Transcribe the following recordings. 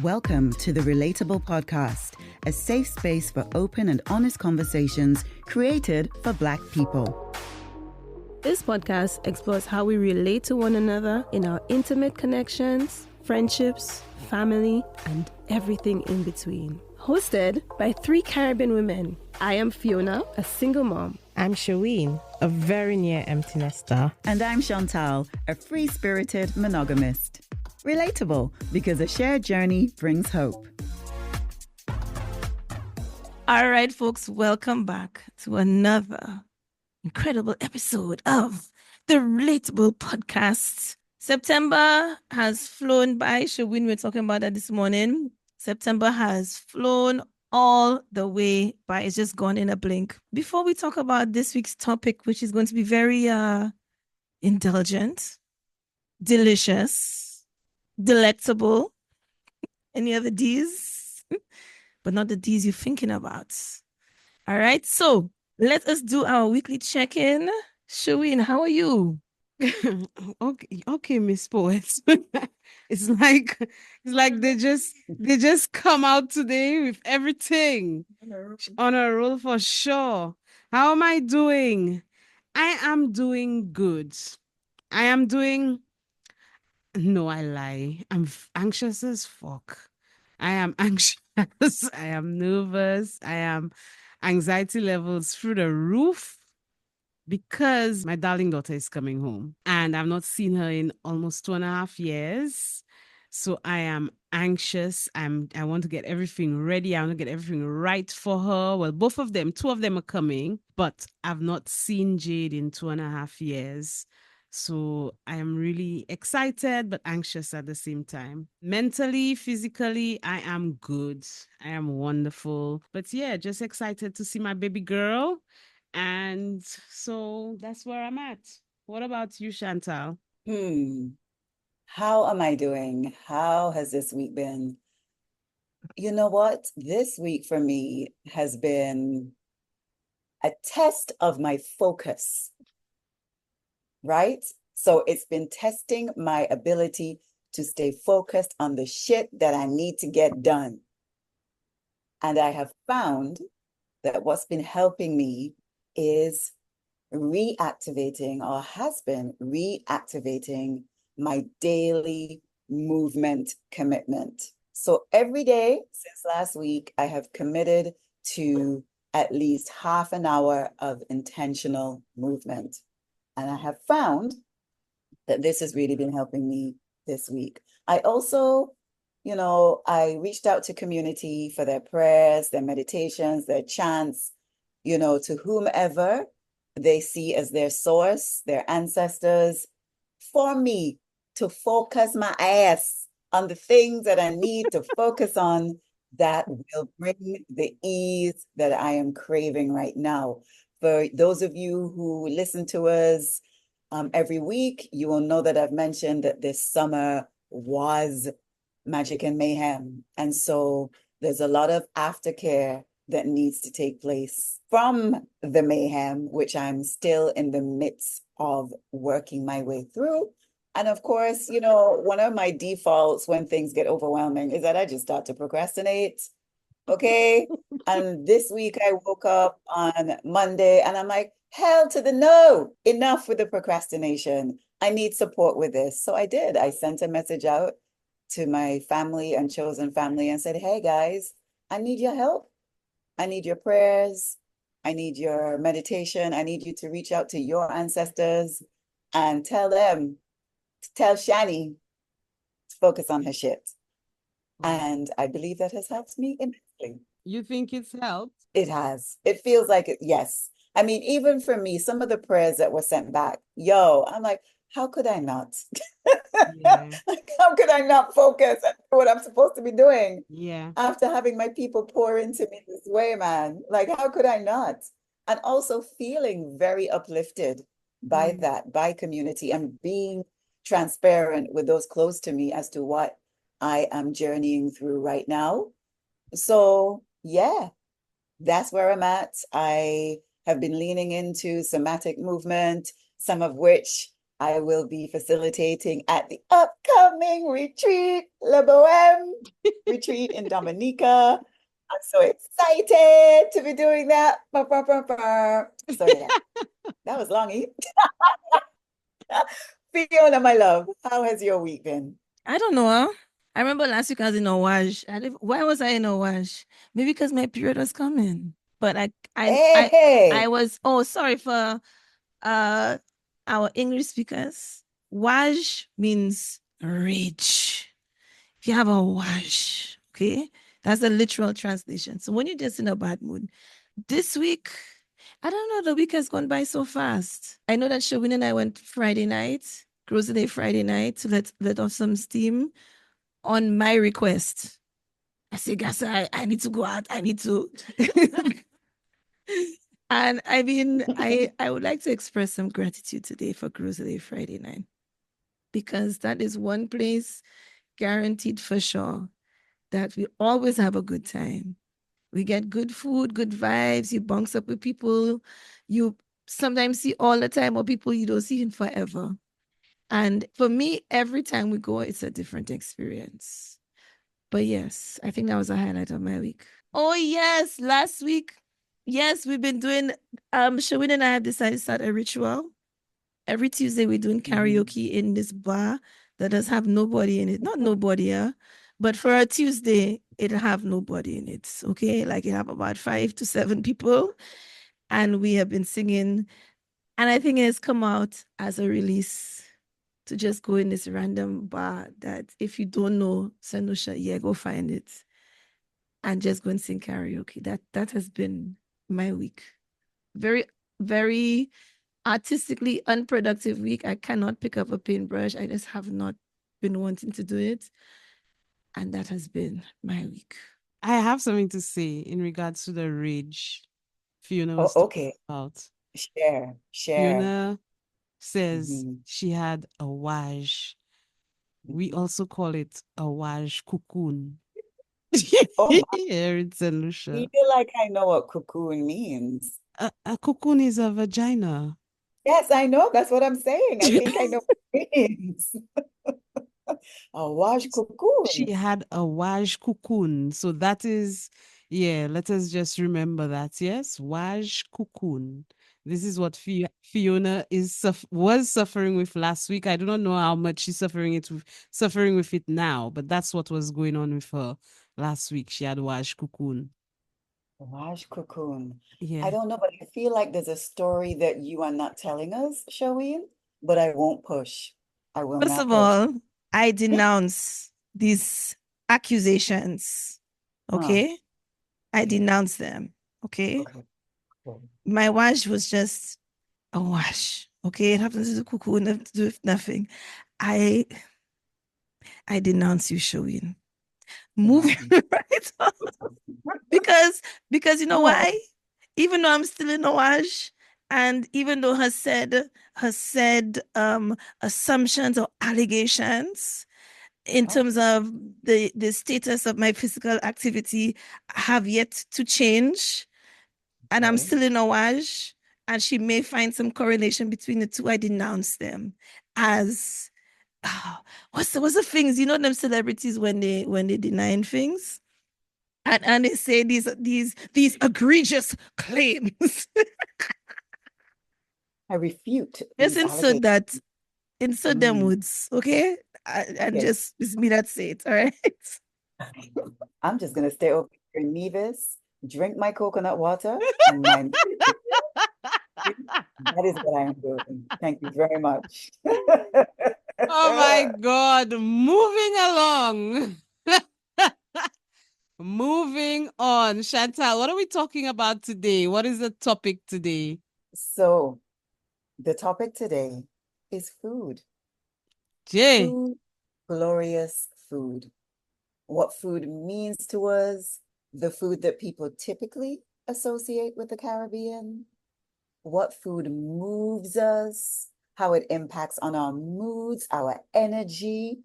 Welcome to the Relatable podcast, a safe space for open and honest conversations created for Black people. This podcast explores how we relate to one another in our intimate connections, friendships, family, and everything in between. Hosted by 3 Caribbean women. I am Fiona, a single mom. I'm Sherween, a very near empty nester. And I'm Chantal, a free-spirited monogamist. Relatable, because a shared journey brings hope. All right, folks, welcome back to another incredible episode of the Relatable podcast. September has flown by. Sherween, we were talking about that this morning. September has flown all the way by. It's just gone in a blink. Before we talk about this week's topic, which is going to be very indulgent, delicious, delectable, any other D's, but not the D's you're thinking about. All right, so let us do our weekly check-in. Sherween, how are you? Okay, Miss Poets. It's like they just come out today with everything on a roll for sure. How am I doing? I am doing good. No, I lie. I'm anxious as fuck. I am anxious. I am nervous. I am anxiety levels through the roof because my darling daughter is coming home and I've not seen her in almost 2.5 years. So I am anxious. I want to get everything ready. I want to get everything right for her. Well, two of them are coming, but I've not seen Jade in 2.5 years. So I am really excited, but anxious at the same time. Mentally, physically, I am good. I am wonderful. But yeah, just excited to see my baby girl. And so that's where I'm at. What about you, Chantal? How am I doing? How has this week been? You know what? This week for me has been a test of my focus, right? So it's been testing my ability to stay focused on the shit that I need to get done. And I have found that what's been helping me is reactivating, or has been reactivating, my daily movement commitment. So every day since last week, I have committed to at least half an hour of intentional movement. And I have found that this has really been helping me this week. I also, I reached out to community for their prayers, their meditations, their chants, to whomever they see as their source, their ancestors, for me to focus my ass on the things that I need to focus on that will bring the ease that I am craving right now. For those of you who listen to us every week, you will know that I've mentioned that this summer was magic and mayhem. And so there's a lot of aftercare that needs to take place from the mayhem, which I'm still in the midst of working my way through. And of course, one of my defaults when things get overwhelming is that I just start to procrastinate. Okay. And this week I woke up on Monday and I'm like, hell to the no, enough with the procrastination. I need support with this. So I did. I sent a message out to my family and chosen family and said, hey guys, I need your help. I need your prayers. I need your meditation. I need you to reach out to your ancestors and tell Shani to focus on her shit. And I believe that has helped me immensely. You think it's helped? It has. It feels like it, yes. I mean, even for me, some of the prayers that were sent back, I'm like, how could I not? Yeah. Like, how could I not focus and do what I'm supposed to be doing? Yeah. After having my people pour into me this way, man. Like, how could I not? And also feeling very uplifted by that, by community, and being transparent with those close to me as to what I am journeying through right now. So yeah, that's where I'm at. I have been leaning into somatic movement, some of which I will be facilitating at the upcoming retreat, Les Bohèmes retreat in Dominica. I'm so excited to be doing that. So yeah, that was longy. Fiona, my love, how has your week been? I don't know. I remember last week I was in Owash. Why was I in Owash? Maybe because my period was coming. But I Hey, was, oh, sorry for our English speakers. Waj means rich. If you have a wash, okay, that's the literal translation. So when you're just in a bad mood, this week, I don't know, the week has gone by so fast. I know that Sherween and I went Friday night, Cruise Day Friday night, to let off some steam on my request. I said, guys, I need to go out. I need to. And I mean, I would like to express some gratitude today for Cruise Day Friday night, because that is one place guaranteed for sure that we always have a good time. We get good food, good vibes. You bounce up with people you sometimes see all the time, or people you don't see in forever. And for me, every time we go, it's a different experience. But yes, I think that was a highlight of my week. Oh yes, last week, yes, we've been doing. Sherwin and I have decided to start a ritual. Every Tuesday, we're doing karaoke in this bar that does have nobody in it. Not nobody, yeah. But for a Tuesday, it'll have nobody in it. Okay. Like it have about 5 to 7 people. And we have been singing. And I think it has come out as a release to just go in this random bar that if you don't know Saint Lucia, yeah, go find it and just go and sing karaoke. That has been my week. Very, very artistically unproductive week. I cannot pick up a paintbrush. I just have not been wanting to do it. And that has been my week. I have something to say in regards to the rage Fiona Oh, was talking okay. about. Share. Fiona says Mhm. she had a waj. We also call it a waj cocoon. Oh, my. Here in Saint I Lucia. feel like I know what cocoon means. A cocoon is a vagina. Yes, I know. That's what I'm saying. I think I know what it means. A wash She cocoon. had a waj cocoon. So that is, yeah, let us just remember that. Yes, waj cocoon. This is what Fiona was suffering with last week. I do not know how much she's suffering with it now, but that's what was going on with her last week. She had waj cocoon. Wash cocoon. I Yeah. don't know, but I feel like there's a story that you are not telling us, Sherween, but I won't push. I will First not of push. all, I denounce these accusations. Okay. I Okay. denounce them. Okay. Okay. Cool. My wash was just a wash. Okay. It happens to the cuckoo, nothing to do with nothing. I denounce you, Sherween. Moving Denounce me. right on. Because you know No. why? Even though I'm still in a wash, and even though her said assumptions or allegations in terms Okay. of the status of my physical activity have yet to change, and I'm Okay. still in a wash, and she may find some correlation between the two. I denounce them as what's the things, you know, them celebrities when they denying things, and they say these egregious claims. I refute Just these insert allegations. that, insert them Mm. words, okay? And Okay. just it's me that say it, all right? I'm just gonna stay over here in Nevis, drink my coconut water, and mind. That is what I am doing. Thank you very much. Oh my God. Moving along. Moving on. Chantal, what are we talking about today? What is the topic today? So, the topic today is food. Jay. Food, glorious food. What food means to us, the food that people typically associate with the Caribbean, what food moves us, how it impacts on our moods, our energy,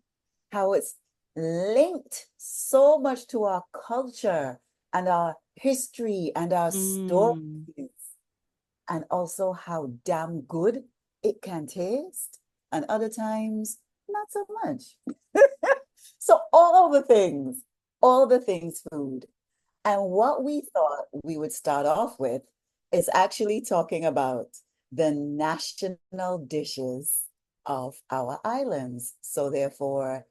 how it's linked so much to our culture and our history and our stories. and also how damn good it can taste, and other times, not so much. So all the things food. And what we thought we would start off with is actually talking about the national dishes of our islands. So therefore,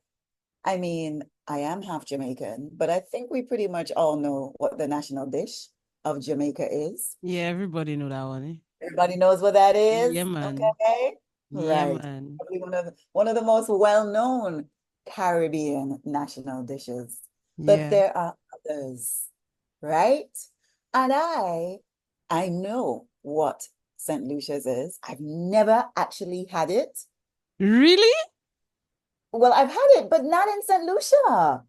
I mean, I am half Jamaican, but I think we pretty much all know what the national dish of Jamaica is. Yeah, everybody know that one. Eh? Everybody knows what that is. Yeah, man. Okay. Yeah, Right. man. Probably one of the most well-known Caribbean national dishes. But Yeah. there are others, right? And I know what St. Lucia's is. I've never actually had it. Really? Well, I've had it, but not in St. Lucia.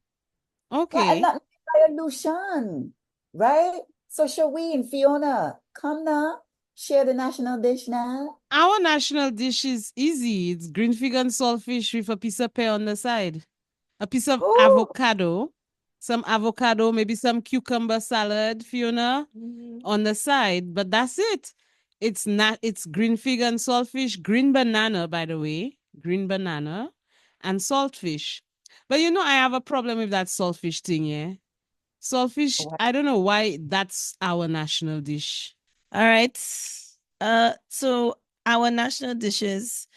Okay. Not by a Lucian, right? So Sherween, Fiona, come now, share the national dish now. Our national dish is easy. It's green fig and saltfish with a piece of pear on the side, a piece of Ooh, avocado, some avocado, maybe some cucumber salad, Fiona, on the side. But that's it. It's not. It's green fig and saltfish, green banana, by the way, green banana, and saltfish. But you know, I have a problem with that saltfish thing. Yeah, saltfish. what? I don't know why that's our national dish. All right. So our national dishes.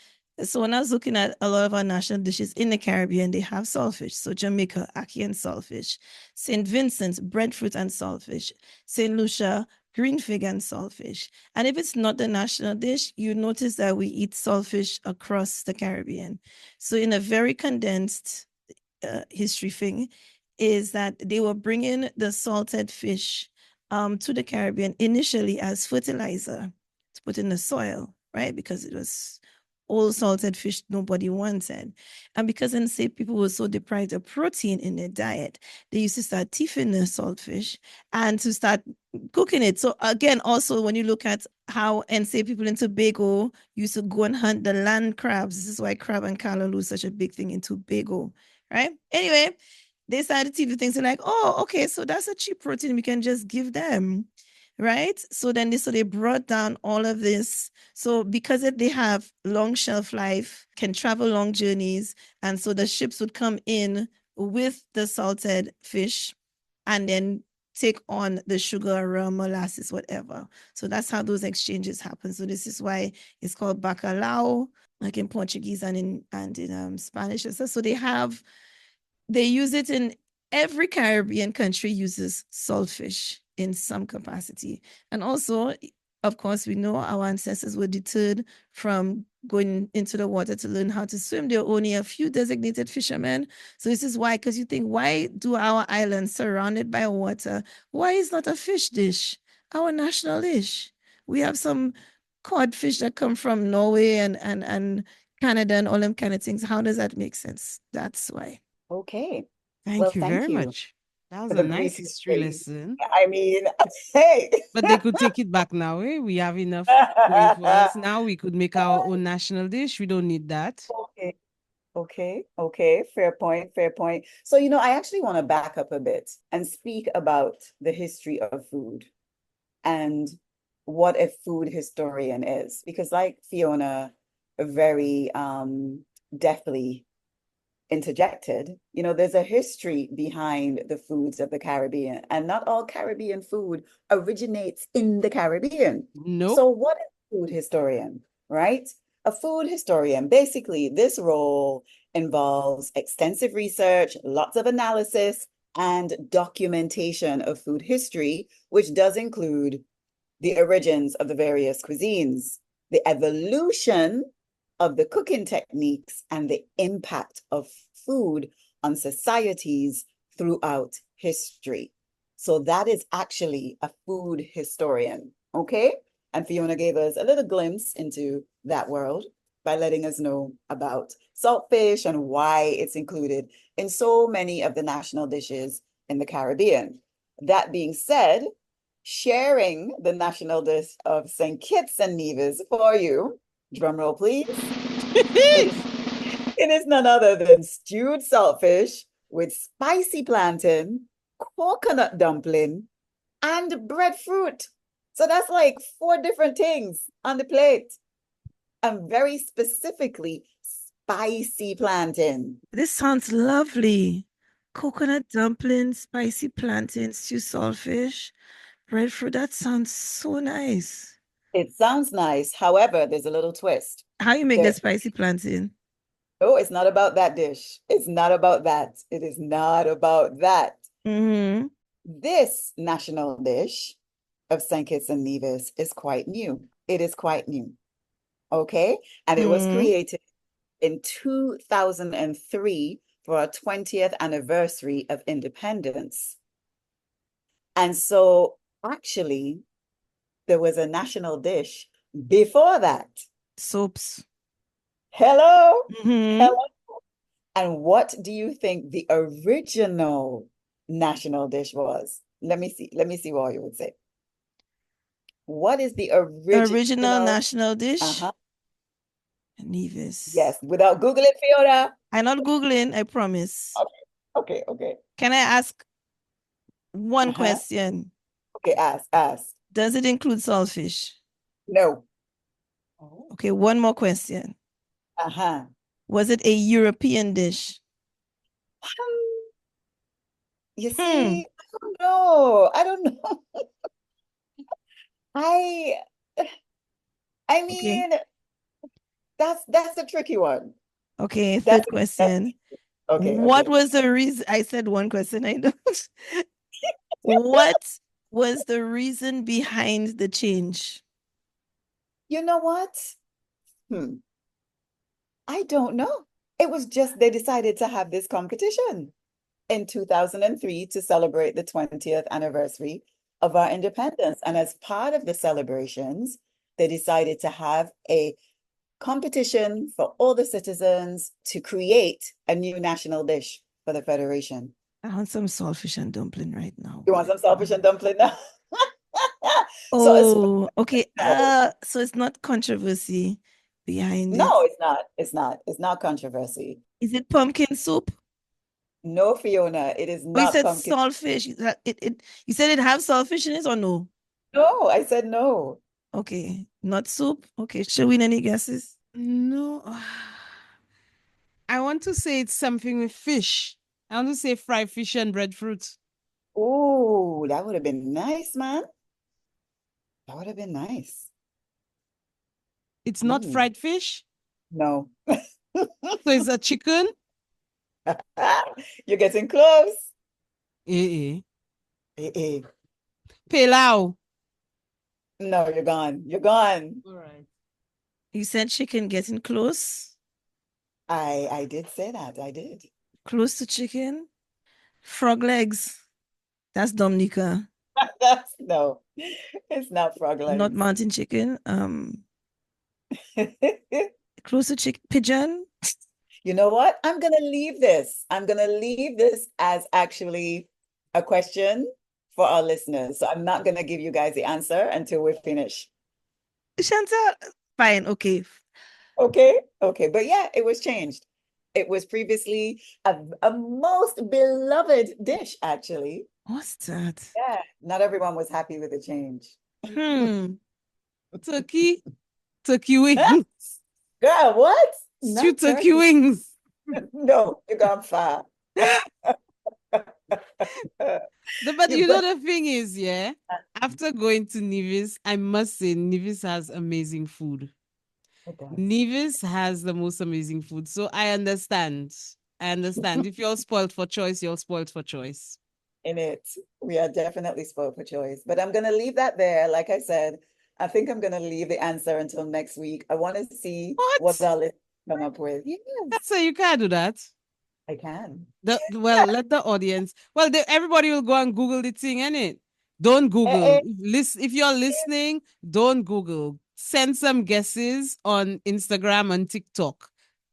So when I was looking at a lot of our national dishes in the Caribbean, they have saltfish. So Jamaica, ackee and saltfish. St. Vincent, breadfruit and saltfish. St. Lucia, green fig and saltfish. And if it's not the national dish, you notice that we eat saltfish across the Caribbean. So in a very condensed history thing, is that they were bringing the salted fish to the Caribbean initially as fertilizer to put in the soil, right? Because it was all salted fish nobody wanted. And because enslaved people were so deprived of protein in their diet, they used to start teething the saltfish and to start cooking it. So again, also when you look at how enslaved people in Tobago used to go and hunt the land crabs, this is why crab and callaloo is such a big thing in Tobago, right? Anyway, they started TV things and like, oh, okay, so that's a cheap protein we can just give them, right? So then they brought down all of this. So because they have long shelf life, can travel long journeys, and so the ships would come in with the salted fish and then take on the sugar, rum, molasses, whatever. So that's how those exchanges happen. So this is why it's called bacalhau, like in Portuguese and in Spanish. So they use it in every Caribbean country uses saltfish in some capacity. And also, of course, we know our ancestors were deterred from going into the water to learn how to swim. There are only a few designated fishermen. So this is why, because you think, why do our islands surrounded by water? Why is not a fish dish our national dish? We have some codfish that come from Norway and Canada and all them kind of things. How does that make sense? That's why. Okay. Thank Well, you thank very you much. That was for a the nice brief history history. lesson. I mean, hey. But they could take it back now. Eh? We have enough going for us now. We could make our own national dish. We don't need that. Okay. Okay. Fair point. Fair point. So, I actually want to back up a bit and speak about the history of food and what a food historian is. Because like Fiona very deftly interjected, there's a history behind the foods of the Caribbean, and not all Caribbean food originates in the Caribbean. Nope. So what is a food historian, right? A food historian, basically, this role involves extensive research, lots of analysis, and documentation of food history, which does include the origins of the various cuisines, the evolution of the cooking techniques, and the impact of food on societies throughout history. So that is actually a food historian, okay? And Fiona gave us a little glimpse into that world by letting us know about saltfish and why it's included in so many of the national dishes in the Caribbean. That being said, sharing the national dish of Saint Kitts and Nevis for you, drum roll please, it is none other than stewed saltfish with spicy plantain, coconut dumpling, and breadfruit. So that's like 4 different things on the plate. And very specifically, spicy plantain. This sounds lovely. Coconut dumplings, spicy plantain, stew saltfish, breadfruit. That sounds so nice. It sounds nice. However, there's a little twist. How you make There- the spicy plantain? Oh, it's not about that dish. It's not about that. It is not about that. Mm-hmm. This national dish of Saint Kitts and Nevis is quite new. It is quite new. Okay. And it was Mhm. created in 2003 for our 20th anniversary of independence. And so actually, there was a national dish before that. Soaps. Hello. Mhm. Hello. And what do you think the original national dish was? Let me see. Let me see what you would say. What is the Original national dish? Uh-huh. Nevis. Yes, without Googling, Fiona. I'm not Googling, I promise. Okay. Can I ask one Uh-huh. question? Okay, ask. Does it include saltfish? No. Okay, one more question. Uh-huh. Was it a European dish? You see, I don't know. I don't know. I Okay. mean, that's a tricky one. Okay, That's third question. okay. What was the reason? I said one question, I don't. What was the reason behind the change? You know what? I don't know. It was just they decided to have this competition in 2003 to celebrate the 20th anniversary of our independence. And as part of the celebrations, they decided to have a competition for all the citizens to create a new national dish for the Federation. I want some saltfish and dumpling right now. You want some saltfish and dumpling now? Oh, okay. So it's not controversy behind it. No, it's not. It's not controversy. Is it pumpkin soup? No, Fiona, it is Oh, you not said pumpkin. saltfish. You said it have saltfish in it or no? No, I said no. Okay, not soup. Okay, Sherween, any guesses? No. I want to say it's something with fish. I want to say fried fish and breadfruit. Oh, that would have been nice, man. That would have been nice. It's not Ooh. fried fish. No. So it's a chicken. You're getting close. Eh. Eh. Pilau. No, you're gone. You're gone. All right. You said chicken getting close. I did say that. I did. Close to chicken. Frog legs. That's Dominica. No, it's not frog Not legs. mountain chicken. Close to chicken. Pigeon. You know what? I'm gonna leave this. I'm gonna leave this as actually a question for our listeners. So I'm not gonna give you guys the answer until we finish. Chantal. Fine. Okay. Okay. But yeah, it was changed. It was previously a most beloved dish, actually. What's that? Yeah, not everyone was happy with the change. Turkey wings. Girl, what? Stew Not turkey wings. No, you gone far. But you know the thing is, yeah, after going to Nevis, I must say Nevis has amazing food. Nevis has the most amazing food. So I understand. If you're spoiled for choice, you're spoiled for choice. In it, we are definitely spoiled for choice. But I'm gonna leave that there. Like I said, I think I'm gonna leave the answer until next week. I want to see what our listeners come up with. Yes, So you can't do that. I can. Let the audience. Everybody will go and Google the thing, innit? Don't Google. If you're listening, don't Google. Send some guesses on Instagram and TikTok.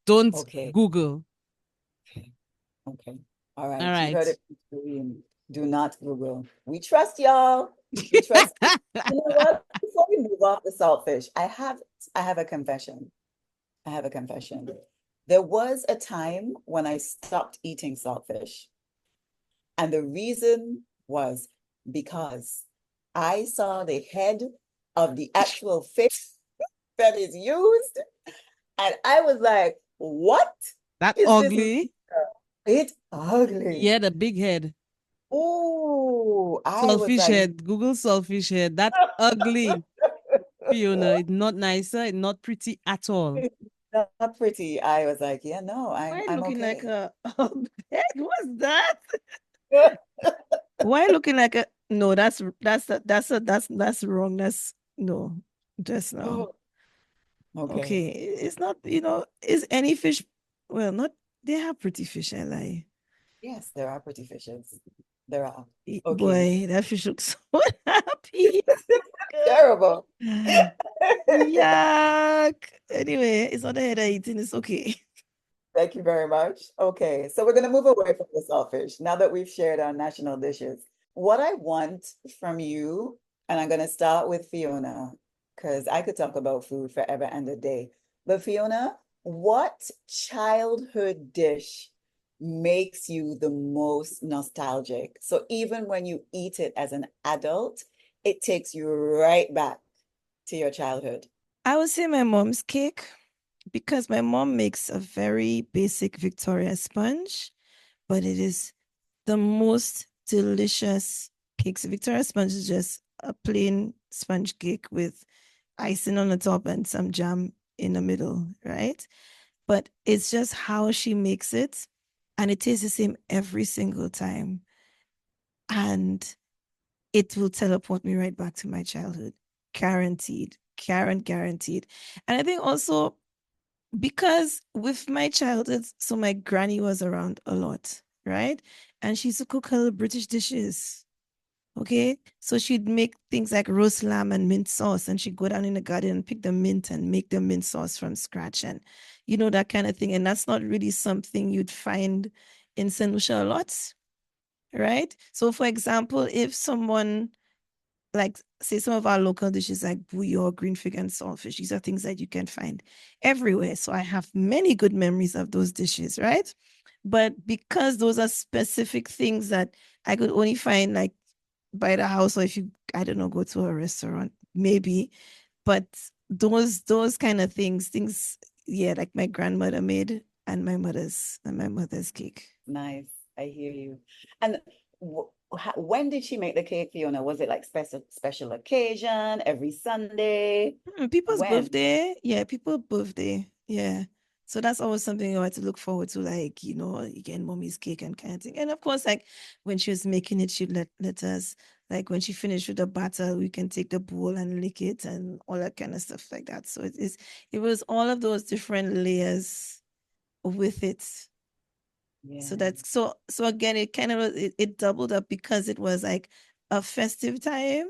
Don't Google. Okay. All right. All right. You heard it. Do not Google. We trust y'all. We trust. You know what? Before we move off the saltfish, I have a confession. There was a time when I stopped eating saltfish. And the reason was because I saw the head of the actual fish that is used, and I was like, what That is this? ugly. It's ugly. Yeah, the big head. Oh, I was Saltfish like, head. Google saltfish head. That's ugly. Fiona, it's not nicer. It's not pretty at all. not pretty. I was like, yeah, no, Why I'm looking like okay. a bed? What's that? Why looking like a no? That's wrong. That's no, just no. Okay. Okay, it's not. Is any fish? Well, not. They have pretty fish. I lie. Yes, there are pretty fishes. There are. Okay. Boy, that fish looks so happy. Terrible. Yuck. Anyway, it's not the head I eating. It's okay. Thank you very much. Okay, so we're going to move away from the saltfish now that we've shared our national dishes. What I want from you, and I'm going to start with Fiona, because I could talk about food forever and a day. But Fiona, what childhood dish makes you the most nostalgic? So even when you eat it as an adult, it takes you right back to your childhood. I would say my mom's cake because my mom makes a very basic Victoria sponge, but it is the most delicious cakes. Victoria sponge is just a plain sponge cake with icing on the top and some jam in the middle, right? But it's just how she makes it, and it tastes the same every single time. And it will teleport me right back to my childhood. Guaranteed. Guaranteed. And I think also because with my childhood, so my granny was around a lot, right? And she used to cook her little British dishes. Okay. So she'd make things like roast lamb and mint sauce, and she'd go down in the garden and pick the mint and make the mint sauce from scratch, and that kind of thing. And that's not really something you'd find in Saint Lucia a lot, right? So for example, if someone like say some of our local dishes like bouillon, green fig, and saltfish, these are things that you can find everywhere. So I have many good memories of those dishes, right? But because those are specific things that I could only find like by the house, or if you, I don't know, go to a restaurant, maybe. But those kind of things, yeah, like my grandmother made and my mother's cake. Nice. I hear you. And when did she make the cake, Fiona? Was it like special occasion, every Sunday? People's When? birthday. Yeah, people's birthday. Yeah. So that's always something I had to look forward to, like, again, mommy's cake and kind of thing. And of course, like when she was making it, she'd let us, like when she finished with the batter, we can take the bowl and lick it and all that kind of stuff like that. So it was all of those different layers with it. So Yeah. so again, it kind of it doubled up because it was like a festive time,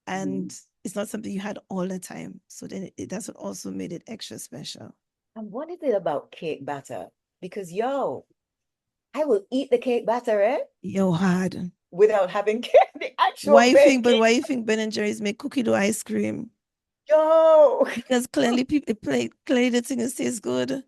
and it's not something you had all the time. So then that's what also made it extra special. And what is it about cake batter? Because I will eat the cake batter, Yo, hard. without having the actual Why you think Ben and Jerry's make cookie dough ice cream? Yo, Because clearly clearly the thing tastes good.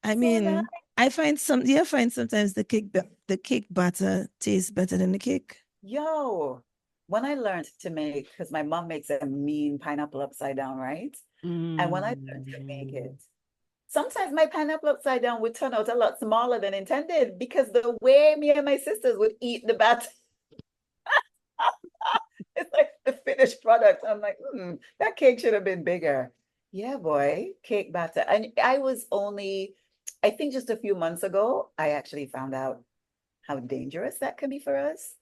I so mean, nice. I find sometimes the cake batter tastes better than the cake. Yo, when I learned to make, because my mom makes a mean pineapple upside down, right? And when I learned to make it, sometimes my pineapple upside down would turn out a lot smaller than intended because the way me and my sisters would eat the batter, it's like the finished product. I'm like, that cake should have been bigger. Yeah, boy, cake batter. And I think just a few months ago, I actually found out how dangerous that can be for us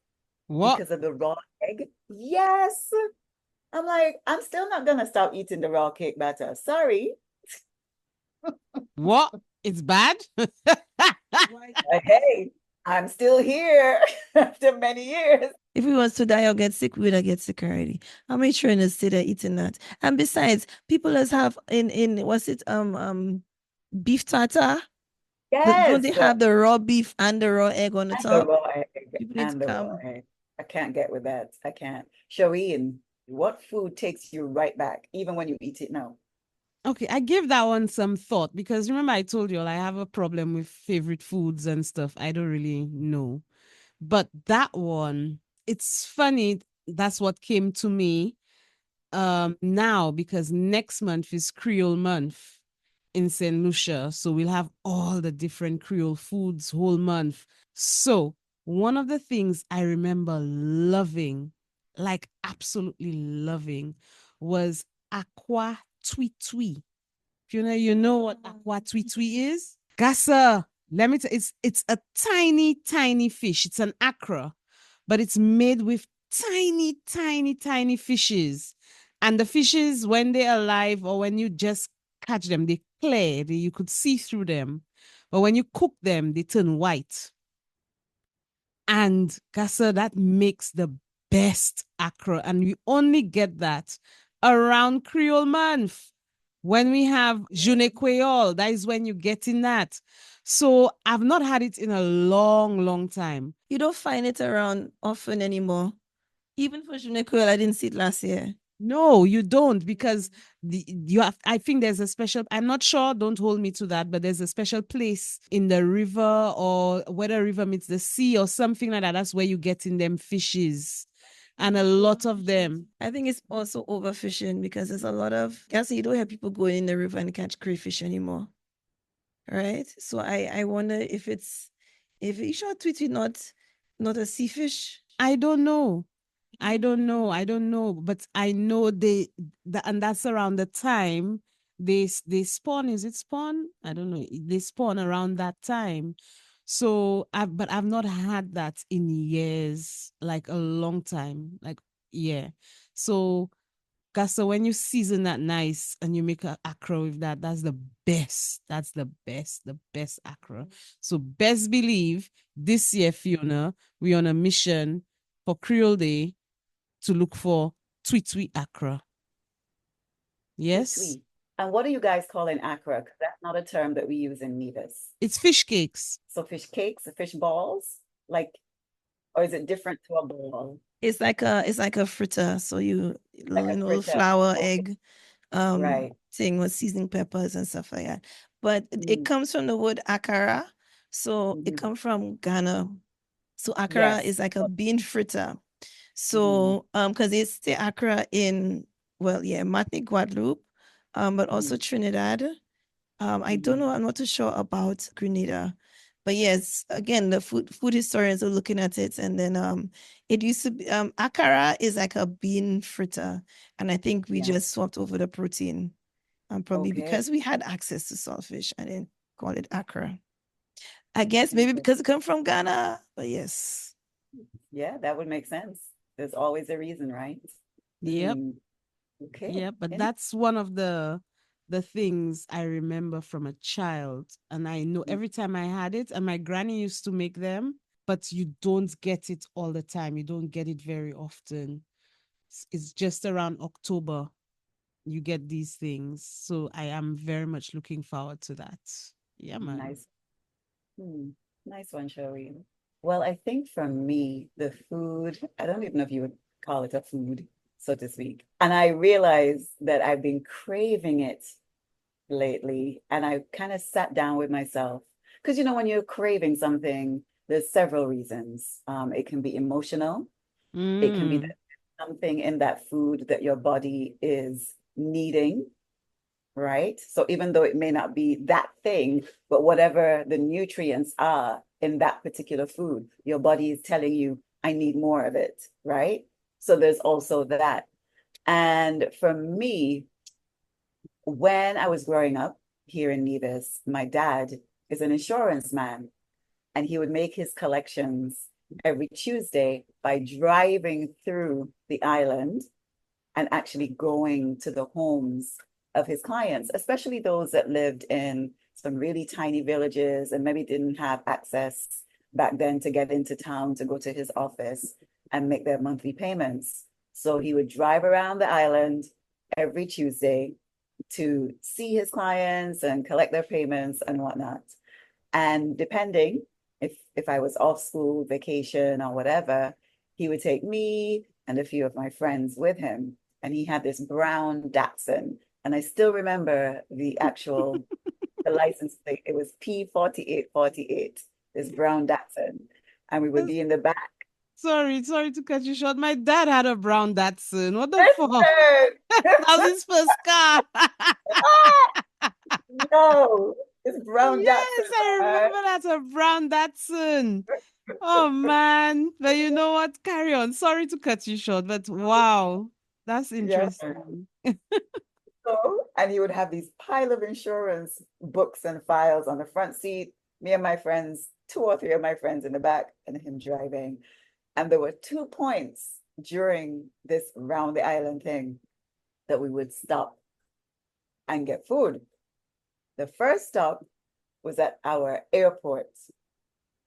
What? because of the raw egg. Yes. I'm like, I'm still not gonna stop eating the raw cake batter. Sorry. What? It's bad? But hey, I'm still here after many years. If we was to die or get sick, we would have get sick already. How many trainers sit there eating that? And besides, people as have in what's it beef tartar? Don't they Yes. have the raw beef and the raw egg on the And the top? raw egg. People need to And the raw come. egg. I can't get with that. I can't. Sherween, what food takes you right back, even when you eat it now? Okay, I give that one some thought because remember I told you all I have a problem with favorite foods and stuff. I don't really know. But that one, it's funny. that's what came to me now, because next month is Creole month in Saint Lucia. So we'll have all the different Creole foods whole month. So one of the things I remember loving, like absolutely loving, was aqua tui. You know what aqua tui is? Gassa, let me tell it's a tiny, tiny fish. It's an acra, but it's made with tiny, tiny, tiny fishes. And the fishes, when they're alive or when you just catch them, they clear, you could see through them. But when you cook them, they turn white. And Gassa, that makes the best acra. And we only get that around Creole month. When we have Journée Creole, that is when you're getting that. So I've not had it in a long, long time. You don't find it around often anymore. Even for Journée Creole, I didn't see it last year. No, you don't, because I think there's a special, I'm not sure, don't hold me to that, but there's a special place in the river, or where the river meets the sea or something like that. That's where you get in them fishes. And a lot of them. I think it's also overfishing, because there's a lot of, you don't have people going in the river and catch crayfish anymore. Right? So I wonder if you sure tweet not a sea fish. I don't know. But I know and that's around the time they spawn. Is it spawn? I don't know. They spawn around that time. So I've not had that in years, like a long time. Like, yeah. So Gassa, when you season that nice and you make an acra with that, that's the best. That's the best acra. So best believe this year, Fiona, we're on a mission for Creole Day to look for tui acra. Yes? Tui. And what do you guys call an acra? Because that's not a term that we use in Nevis. It's fish cakes. So fish cakes, fish balls, like, or is it different to a ball? It's like a fritter. So Like a fritter. flour, Okay. egg, Right. thing with seasoning peppers and stuff like that. But it comes from the word akara. So it comes from Ghana. So akara Yes. is like a bean fritter. So because it's the akara in, Martinique, Guadeloupe, but also Trinidad. I don't know, I'm not too sure about Grenada. But yes, again, the food historians are looking at it, and then it used to be akara is like a bean fritter, and I think we just swapped over the protein, probably because we had access to saltfish, and then call it akara. I guess maybe because it comes from Ghana, but yes. Yeah, that would make sense. There's always a reason, right? Yep. Okay. Yeah, but that's one of the things I remember from a child. And I know every time I had it, and my granny used to make them, but you don't get it all the time. You don't get it very often. It's just around October you get these things. So I am very much looking forward to that. Yeah, man. Nice. Nice one, Sherween. Well, I think for me, the food, I don't even know if you would call it a food, so to speak. And I realized that I've been craving it lately. And I kind of sat down with myself. Because, when you're craving something, there's several reasons. It can be emotional. It can be that something in that food that your body is needing, right? So even though it may not be that thing, but whatever the nutrients are in that particular food, your body is telling you, I need more of it, right? So there's also that. And for me, when I was growing up here in Nevis, my dad is an insurance man, and he would make his collections every Tuesday by driving through the island and actually going to the homes of his clients, especially those that lived in some really tiny villages and maybe didn't have access back then to get into town to go to his office and make their monthly payments. So he would drive around the island every Tuesday to see his clients and collect their payments and whatnot. And depending if I was off school, vacation, or whatever, he would take me and a few of my friends with him. And he had this brown Datsun. And I still remember the license plate. It was P4848, this brown Datsun. And we would be in the back Sorry to cut you short. My dad had a brown Datsun. What the fuck? Listen! That was his first car. No, it's brown Yes, Datsun, I man. remember that, a brown Datsun. Oh man. But you know what? Carry on. Sorry to cut you short, but wow. That's Yeah. interesting. So, and he would have these pile of insurance books and files on the front seat, me and my friends, 2 or 3 of my friends in the back, and him driving. And there were 2 points during this round the island thing that we would stop and get food. The first stop was at our airport.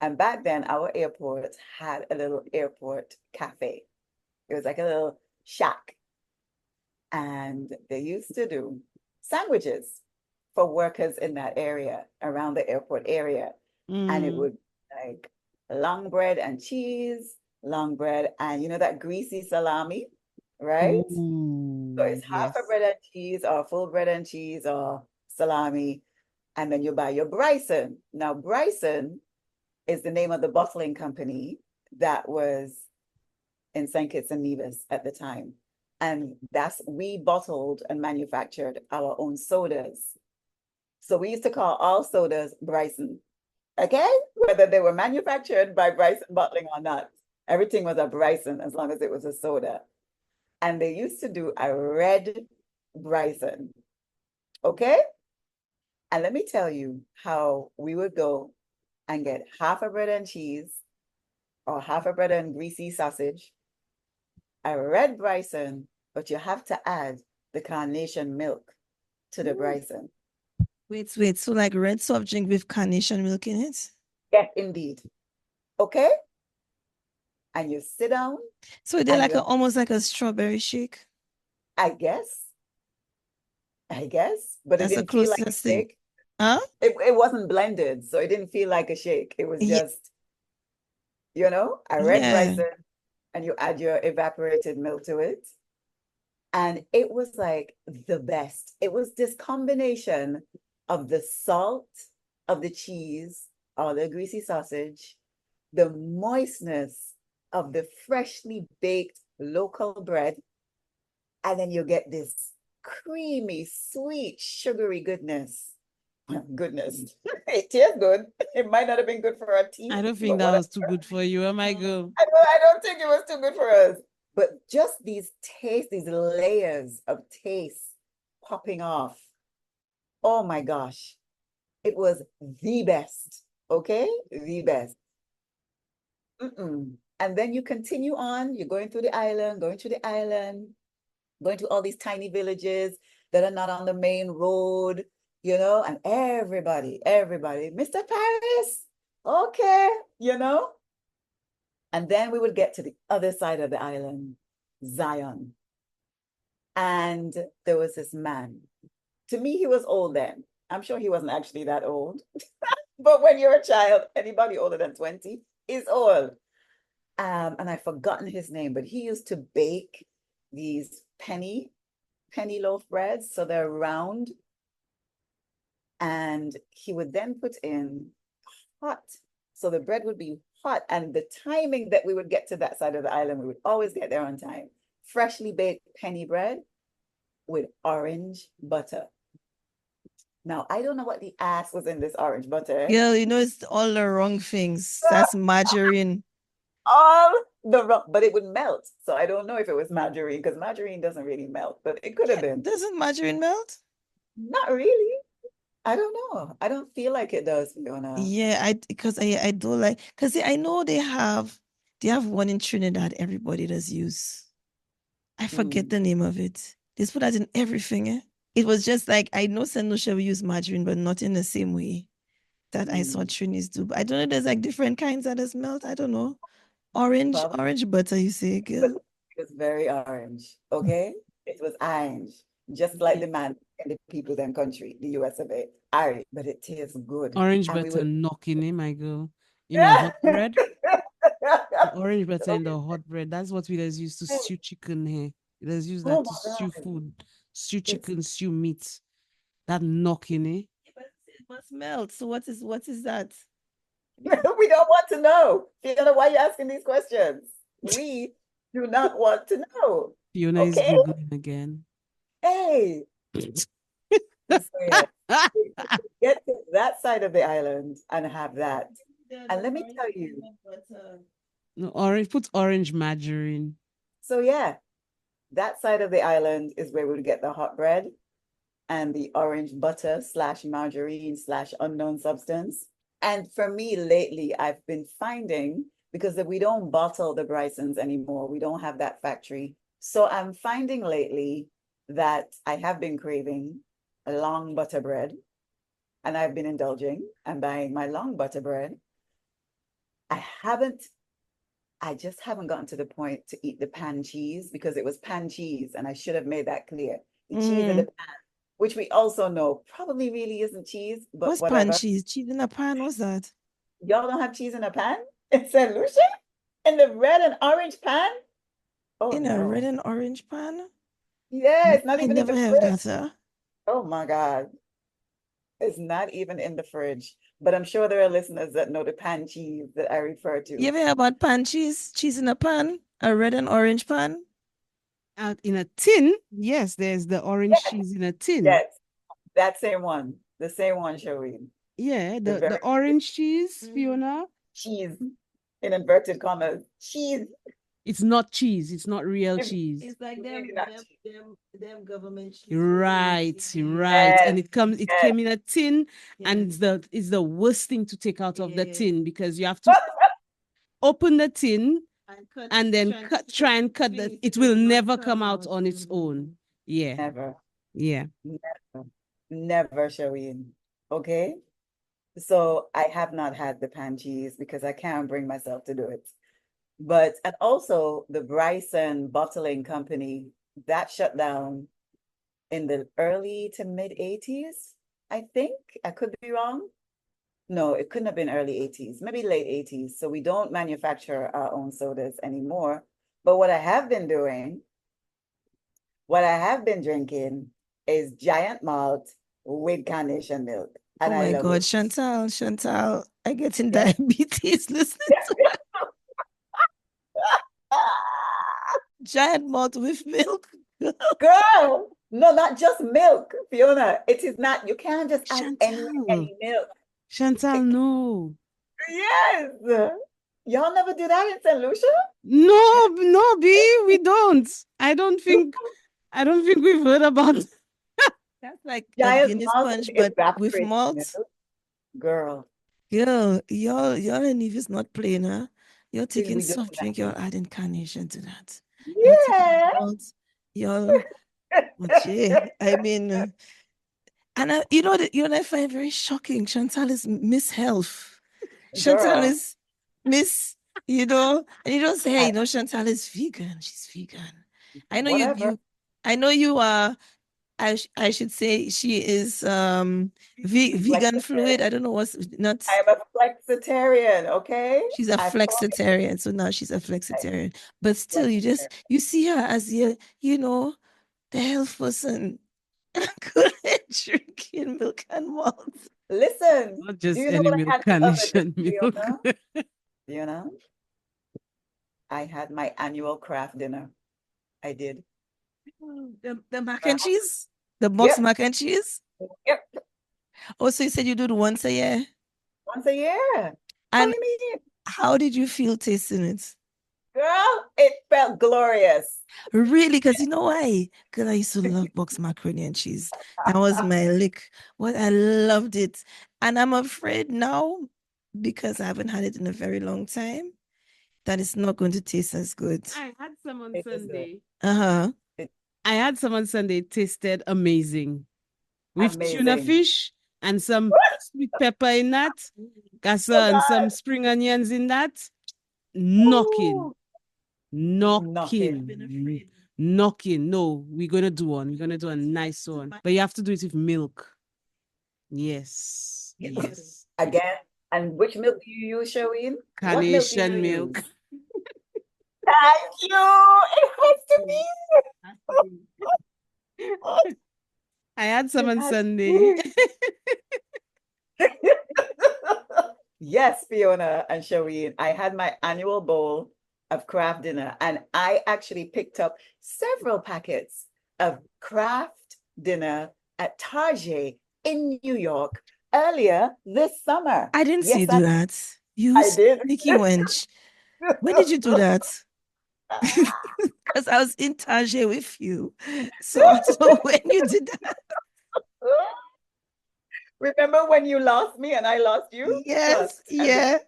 And back then, our airport had a little airport cafe. It was like a little shack. And they used to do sandwiches for workers in that area, around the airport area. And it would like long bread and cheese, long bread, and you know that greasy salami, right? So it's half a Yes. bread and cheese, or full bread and cheese, or salami. And then you buy your Bryson. Now, Bryson is the name of the bottling company that was in Saint Kitts and Nevis at the time. And we bottled and manufactured our own sodas. So we used to call all sodas Bryson, okay? Whether they were manufactured by Bryson Bottling or not. Everything was a Bryson as long as it was a soda. And they used to do a red Bryson, okay? And let me tell you how we would go and get half a bread and cheese or half a bread and greasy sausage, a red Bryson, but you have to add the carnation milk to the Bryson. Wait. So like red soft drink with carnation milk in it? Yes, indeed. Okay? And you sit down. So they're like almost like a strawberry shake. I guess. But That's it the didn't feel like a closest thing. shake. Huh? It wasn't blended, so it didn't feel like a shake. It was Yeah. just, a red Yeah. Bryson, and you add your evaporated milk to it. And it was like the best. It was this combination of the salt of the cheese or the greasy sausage, the moistness of the freshly baked local bread, and then you get this creamy, sweet, sugary goodness. Goodness, it tastes good. It might not have been good for our teeth. I don't think that was too good for you. Oh my God. I don't think it was too good for us. But just these layers of taste popping off. Oh my gosh. It was the best. Okay? The best. And then you continue on. You're going through the island, going to all these tiny villages that are not on the main road, and everybody, Mr. Paris, okay, And then we would get to the other side of the island, Zion. And there was this man. To me, he was old then. I'm sure he wasn't actually that old. But when you're a child, anybody older than 20 is old. And I've forgotten his name, but he used to bake these penny loaf breads. So they're round. And he would then put in hot. So the bread would be hot. And the timing that we would get to that side of the island, we would always get there on time. Freshly baked penny bread with orange butter. Now, I don't know what the ass was in this orange butter. Yeah, it's all the wrong things. That's margarine. But it would melt. So I don't know if it was margarine, because margarine doesn't really melt, but it could have been. Doesn't margarine melt? Not really. I don't know. I don't feel like it does, Fiona. Yeah, I don't like, because I know they have one in Trinidad everybody does use. I forget the name of it. They put that in everything. It was just like, I know Saint Lucia will use margarine, but not in the same way that I saw Trinis do. But I don't know, there's like different kinds that is melt. I don't know. Orange butter, you say, girl. It was very orange, okay? It was orange, just like the man in the people them country, the US of A. Orange, but it tastes good. Orange butter knocking in, my girl. In a hot bread. Orange butter in the hot bread. That's what we just use to stew chicken here. Let's use that to stew food, stew chicken, stew meat. That knocking, eh? It must melt. So what is that? We don't want to know. Fiona, why are you asking these questions? We do not want to know. Fiona is Okay? Googling again. Hey. So yeah, get to that side of the island and have that. And let me tell you. No, orange, put orange margarine. So yeah, that side of the island is where we'll get the hot bread and the orange butter / margarine / unknown substance. And for me lately, I've been finding, because we don't bottle the Brysons anymore, we don't have that factory. So I'm finding lately that I have been craving a long butter bread, and I've been indulging and buying my long butter bread. I just haven't gotten to the point to eat the pan cheese, because it was pan cheese, and I should have made that clear. The cheese in the pan, which we also know probably really isn't cheese, but What's whatever. pan cheese? Cheese in a pan? What's that? Y'all don't have cheese in a pan in Saint Lucia? In the red and orange pan? Oh, In no. a red and orange pan? Yeah, it's not I even in never the have fridge. that, huh? Oh my God. It's not even in the fridge. But I'm sure there are listeners that know the pan cheese that I refer to. You ever hear about pan cheese? Cheese in a pan? A red and orange pan? Out in a tin, yes, there's the orange cheese in a tin. Yes, that same one. The same one, Sherween. Yeah, The the very orange cheese, Fiona. cheese, in inverted commas. Cheese. It's not cheese. It's not real It's cheese. It's like really them, not them, cheese. them government cheese. Right, right. Yes, And it yes. came in a tin, Yeah. and it's the worst thing to take out of the Yeah. tin, because you have to open the tin and then try and cut that. It will never come out on its own. Yeah. Never. Yeah. Never, Sherween. Okay? So I have not had the pan cheese because I can't bring myself to do it. But, and also the Bryson Bottling Company, that shut down in the early to mid 80s, I think. I could be wrong. No, it couldn't have been early 80s, maybe late 80s. So we don't manufacture our own sodas anymore. But what I have been drinking is giant malt with carnation milk. And Oh I my love God, it. Chantal, I get in Yeah. diabetes listening to it. Giant malt with milk. Girl, no, not just milk, Fiona. It is not, you can't just add any Chantal. milk. Chantal, no. Yes. Y'all never do that in Saint Lucia? No, B, we don't. I don't think we've heard about it. That's like a Giant Guinness malt punch, with but with evaporated malt. milk. Girl, Girl, y'all and Nevis not playing, huh? You're taking we do soft drink, you're adding carnation to that. You're taking yeah. malt, y'all, yeah, I mean, and you know what I find very shocking? Chantal is Miss Health. Chantal Girl, is Miss, and you don't say, hey, Chantal is vegan. She's vegan. I know whatever. I know you are. I should say she is vegan fluid. I don't know what's not. I'm a flexitarian, okay? She's a flexitarian, so now she's a flexitarian. But still, you see her as the health person drinking milk and malt. Listen, Not just do you know any what I milk, had the other carnation day, milk. Fiona? Fiona? I had my annual craft dinner. I did. The mac and cheese? The box Yep. mac and cheese? Yep. Oh, so you said you do it once a year? Once a year. What And do you mean? how did you feel tasting it? Girl, it felt glorious. Really? Because you know why? Because I used to love box macaroni and cheese. That was my lick. What I loved it. And I'm afraid now, because I haven't had it in a very long time, that it's not going to taste as good. I had some on It is Sunday. Uh-huh. I had some on Sunday. It tasted amazing. With tuna Amazing. fish and some sweet pepper in that. Gasa Oh, and some God. spring onions in that. Knocking. Ooh. Knocking. Knocking. No, we're gonna do one. We're gonna do a nice one. But you have to do it with milk. Yes. Yes. Again. And which milk do you use, Sherween? What milk do Carnation you milk. use? Thank you. It has to be. I had some on has to Sunday. Yes, Fiona and Sherween. I had my annual bowl of craft dinner. And I actually picked up several packets of craft dinner at Target in New York earlier this summer. I didn't see you Yes, do that. You I did. sneaky wench. When did you do that? Because I was in Target with you. So I don't know when you did that. Remember when you lost me and I lost you? Yes, yeah.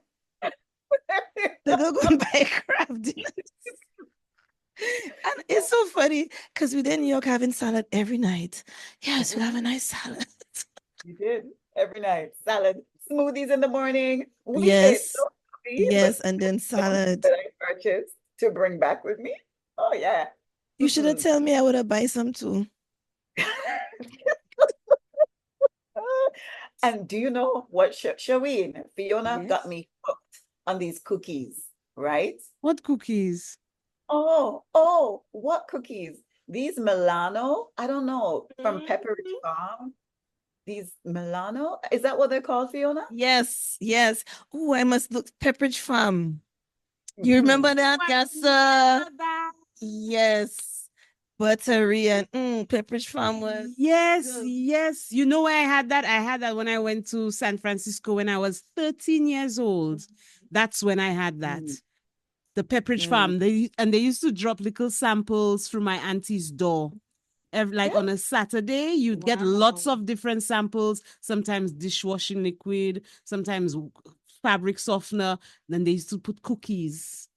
They go buy craft dinner. And it's so funny because we're in New York having salad every night. Yes, we'll have a nice salad. You did every night. Salad, smoothies in the morning. We Yes. ate so Yes, and then salad. that I purchased to bring back with me. Oh yeah. You should have told me I would have buy some too. And do you know what Sherween, Fiona Yes. got me hooked on these cookies, right? What cookies? Oh, what cookies? These Milano, I don't know, from Pepperidge Farm. These Milano, is that what they're called, Fiona? Yes, yes. Oh, I must look Pepperidge Farm. You remember that? Yes, yes. Buttery and Pepperidge Farm was Yes, good. yes. You know where I had that? I had that when I went to San Francisco when I was 13 years old. That's when I had that. The Pepperidge Farm. They used to drop little samples through my auntie's door. Like on a Saturday, you'd get lots of different samples, sometimes dishwashing liquid, sometimes fabric softener. Then they used to put cookies.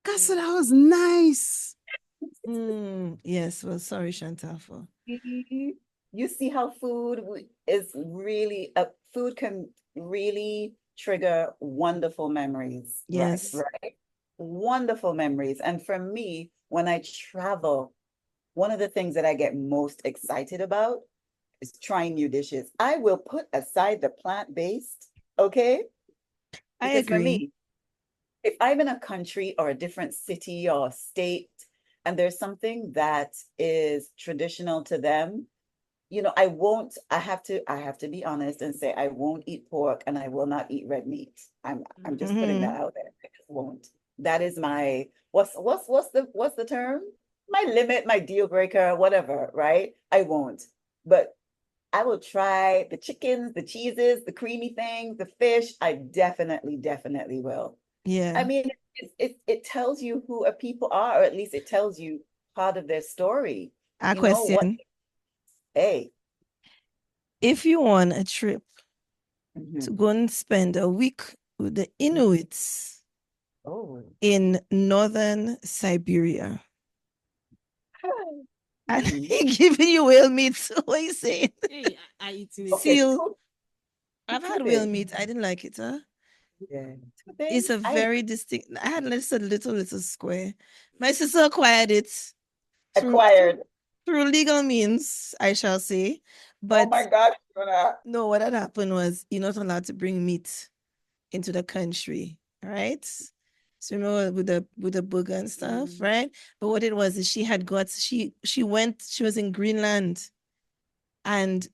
God, so that was nice. Yes, well, sorry, Chantal, for You see how food is really, food can really trigger wonderful memories. Yes. Right. Wonderful memories. And for me, when I travel, one of the things that I get most excited about is trying new dishes. I will put aside the plant-based, okay? I Because for agree. me, if I'm in a country or a different city or state, and there's something that is traditional to them, I have to be honest and say I won't eat pork and I will not eat red meat. I'm just putting that out there. I just won't. That is my what's the term? My limit, my deal breaker, whatever, right? I won't. But I will try the chickens, the cheeses, the creamy things, the fish. I definitely will. Yeah. I mean, it tells you who a people are, or at least it tells you part of their story. A You know what? question. Hey. If you want a trip to go and spend a week with the Inuits in northern Siberia, and he giving you whale meat, what are you saying? Hey, I eat it. Okay, Seal. I've had whale meat. I didn't like it, huh? Yeah. It's a very distinct. I had just a little square. My sister acquired it through legal means, I shall say. But oh my God, no, what had happened was you're not allowed to bring meat into the country, right? So remember with the booger and stuff, right? But what it was is she was in Greenland, and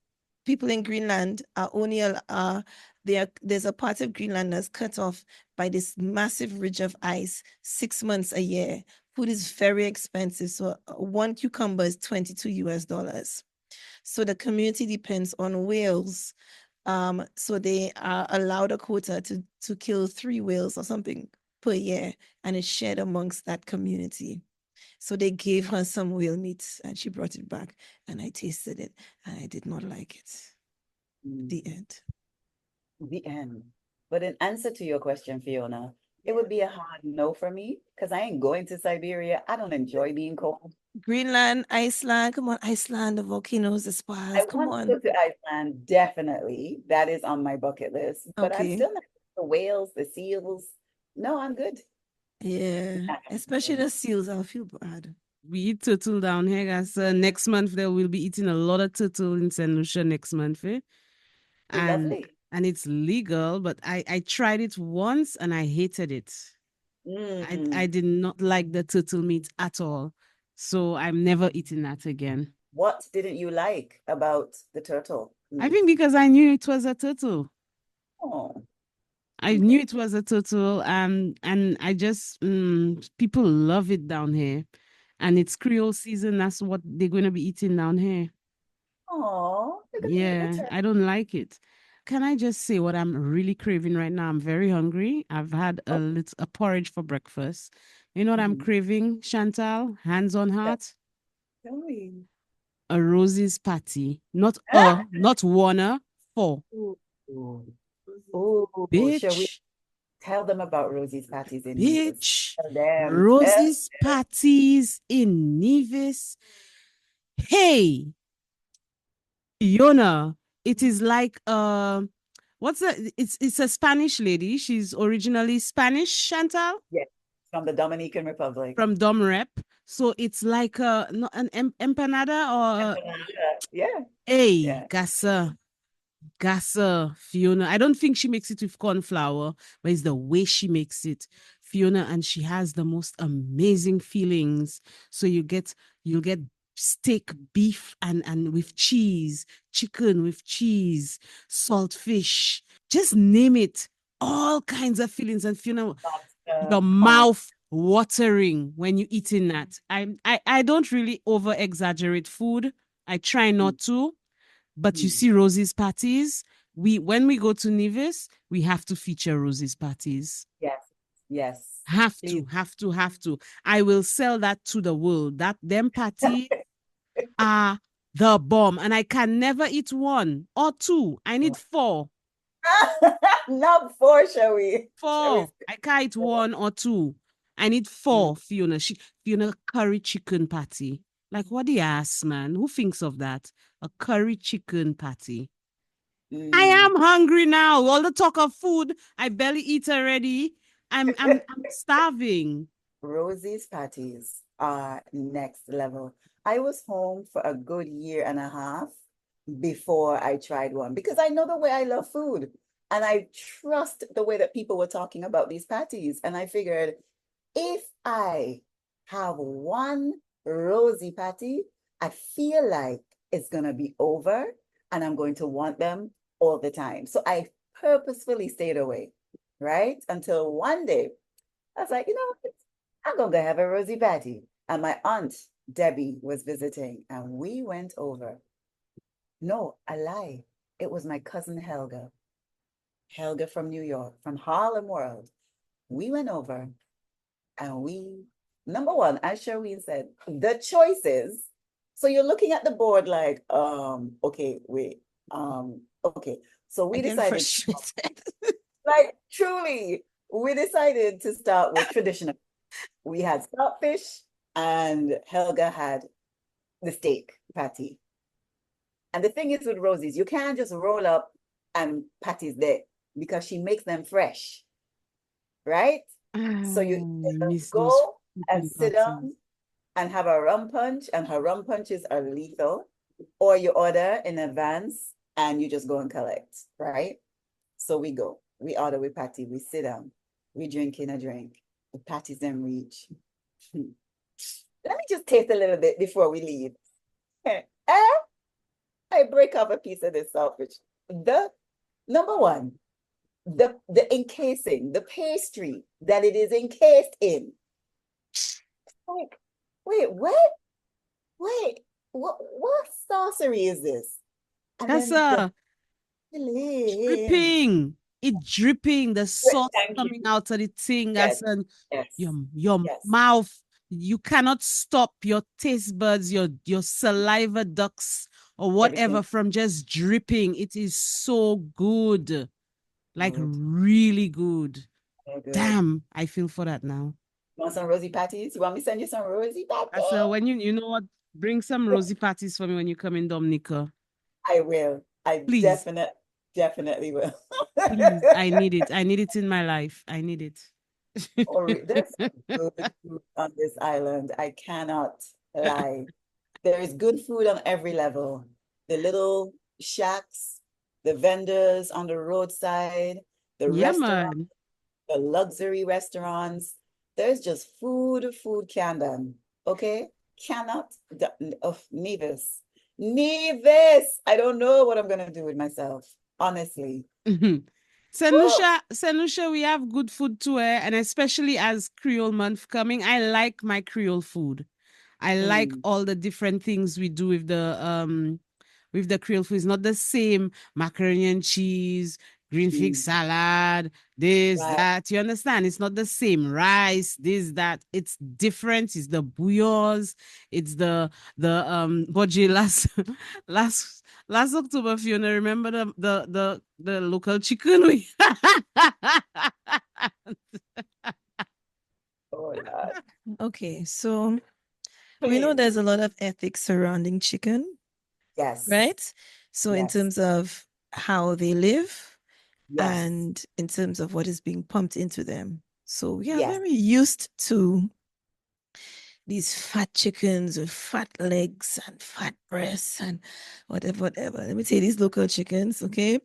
people in Greenland are only there's a part of Greenland that's cut off by this massive ridge of ice 6 months a year. Food is very expensive. So one cucumber is $22. So the community depends on whales. So they are allowed a quota to kill 3 whales or something per year, and it's shared amongst that community. So they gave her some whale meat and she brought it back, and I tasted it and I did not like it. The end. The end. But in answer to your question, Fiona, it would be a hard no for me because I ain't going to Siberia. I don't enjoy being cold. Greenland, Iceland, come on, Iceland, the volcanoes, the spas, come on. I want to go to Iceland, definitely. That is on my bucket list. But I'm still not the whales, the seals. No, I'm good. Yeah, especially the seals, I'll feel bad. We eat turtle down here, guys. Next month, there will be eating a lot of turtle in Saint Lucia next month. Lovely. And it's legal, but I tried it once and I hated it. I did not like the turtle meat at all. So I'm never eating that again. What didn't you like about the turtle meat? I think because I knew it was a turtle. Oh. I knew it was a total, and I just people love it down here, and it's Creole season. That's what they're going to be eating down here. Oh, you're gonna eat the Yeah, turkey. I don't like it. Can I just say what I'm really craving right now? I'm very hungry. I've had Oh, a porridge for breakfast. You know what I'm mhm. craving, Chantal? Hands on Yeah, heart? tell me. A Rosie's patty. Ah! Not one, four. Ooh, ooh, ooh. Shall we Bitch, tell them about Rosie's Patties in Nevis? bitch. Tell them. Rosie's patties in Nevis. Hey, Yona, it is like what's that? It's a Spanish lady. She's originally Spanish, Chantal, Yes, from the Dominican Republic. from Dom Rep. So it's like an empanada or Yeah, hey, yeah. Gassa, Fiona. I don't think she makes it with corn flour, but it's the way she makes it. Fiona, and she has the most amazing feelings. So you'll get steak, beef, and with cheese, chicken with cheese, salt fish. Just name it. All kinds of feelings. And Fiona, your Prawn. mouth watering when you eating that. I don't really over exaggerate food. I try not to, but you Mm. see Rosie's parties, when we go to Nevis, we have to feature Rosie's parties. Yes, yes. Have Please. to, have to, have to. I will sell that to the world. That them party are the bomb. And I can never eat one or two. I need four. Not four, shall we? Shall we Four. I can't eat four? one or two. I need Mm, four, Fiona. Fiona curry chicken patty. Like what the ass, man? Who thinks of that? A curry chicken patty. I mm. am hungry now. All the talk of food, I barely eat already. I'm starving. Rosie's patties are next level. I was home for a good year and a half before I tried one because I know the way I love food and I trust the way that people were talking about these patties. And I figured if I have one Rosie patty, I feel like it's going to be over and I'm going to want them all the time. So I purposefully stayed away, right? Until one day I was like, you know what? I'm going to have a Rosie patty. And my aunt, Debbie, was visiting and we went over. No, I lie. It was my cousin Helga. Helga from New York, from Harlem World. We went over and number one, as Sherween said, the choices. So you're looking at the board like, okay, wait, okay. So I we get decided, frustrated. like, truly, we decided to start with traditional. We had saltfish and Helga had the steak patty. And the thing is with Rosie's, you can't just roll up and patties there because she makes them fresh, right? So you Miss those go and flipping sit parties. down and have a rum punch, and her rum punches are lethal, or you order in advance and you just go and collect, right? So we go, we order with patty, we sit down, we drink in a drink, the patties then reach. Let me just taste a little bit before we leave. I break off a piece of this saltfish. The number one, the encasing, the pastry that it is encased in. Like, wait, what? Wait, what sorcery is this? And That's then the filling. dripping. It dripping. The sauce Thank you. coming out of the thing. Yes, As an yes, your yes. mouth. You cannot stop your taste buds, your saliva ducts or Everything whatever from just dripping. It is so good. Like good. really good. So good. Damn, I feel for that now. You want some rosy patties? You want me to send you some rosy I said, patties? when you know what, bring some rosy patties for me when you come in, Dominica. I will. I Please, definitely will. please. I need it. I need it in my life. I need it. Or there's good food on this island. I cannot lie. There is good food on every level. The little shacks, the vendors on the roadside, the Yeah, restaurant, man. the luxury restaurants. There's just food can done. Okay? Cannot. Oh, Nevis. Nevis. I don't know what I'm gonna do with myself, honestly. Saint Lucia, we have good food too, and especially as Creole month coming, I like my Creole food. I like all the different things we do with the Creole food. It's not the same macaroni and cheese, green fig salad, this, Right. that. You understand? It's not the same rice, this, that. It's different. It's the bouillons. It's the Boji last October, Fiona, remember the local chicken we Oh, Lord. Okay, so we know there's a lot of ethics surrounding chicken, Yes. right? So in Yes. terms of how they live Yes. and in terms of what is being pumped into them. So we are Yes. very used to these fat chickens with fat legs and fat breasts and whatever, whatever. Let me tell you, these local chickens, okay?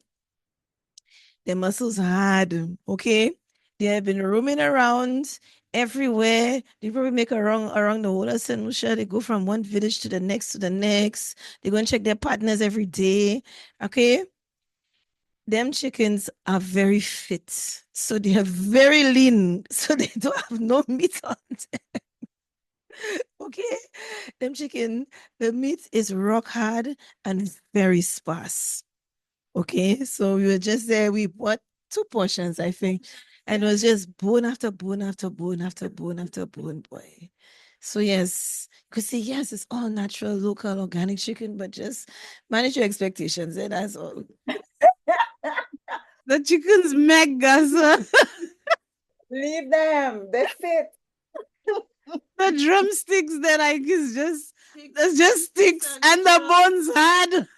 Their muscles are hard, okay? They have been roaming around everywhere. They probably make around the whole of Saint Lucia. They go from one village to the next to the next. They go and check their partners every day, okay? Them chickens are very fit. So they are very lean. So they don't have no meat on them. Okay? Them chicken, the meat is rock hard and very sparse. Okay? So we were just there. We bought 2 portions, I think. And it was just bone after bone after bone after bone after bone, boy. So yes, you could say yes, it's all natural, local, organic chicken, but just manage your expectations. And that's all. the chicken's mega, sir. Leave them. They fit. The drumsticks that I is just sticks and the bones hard.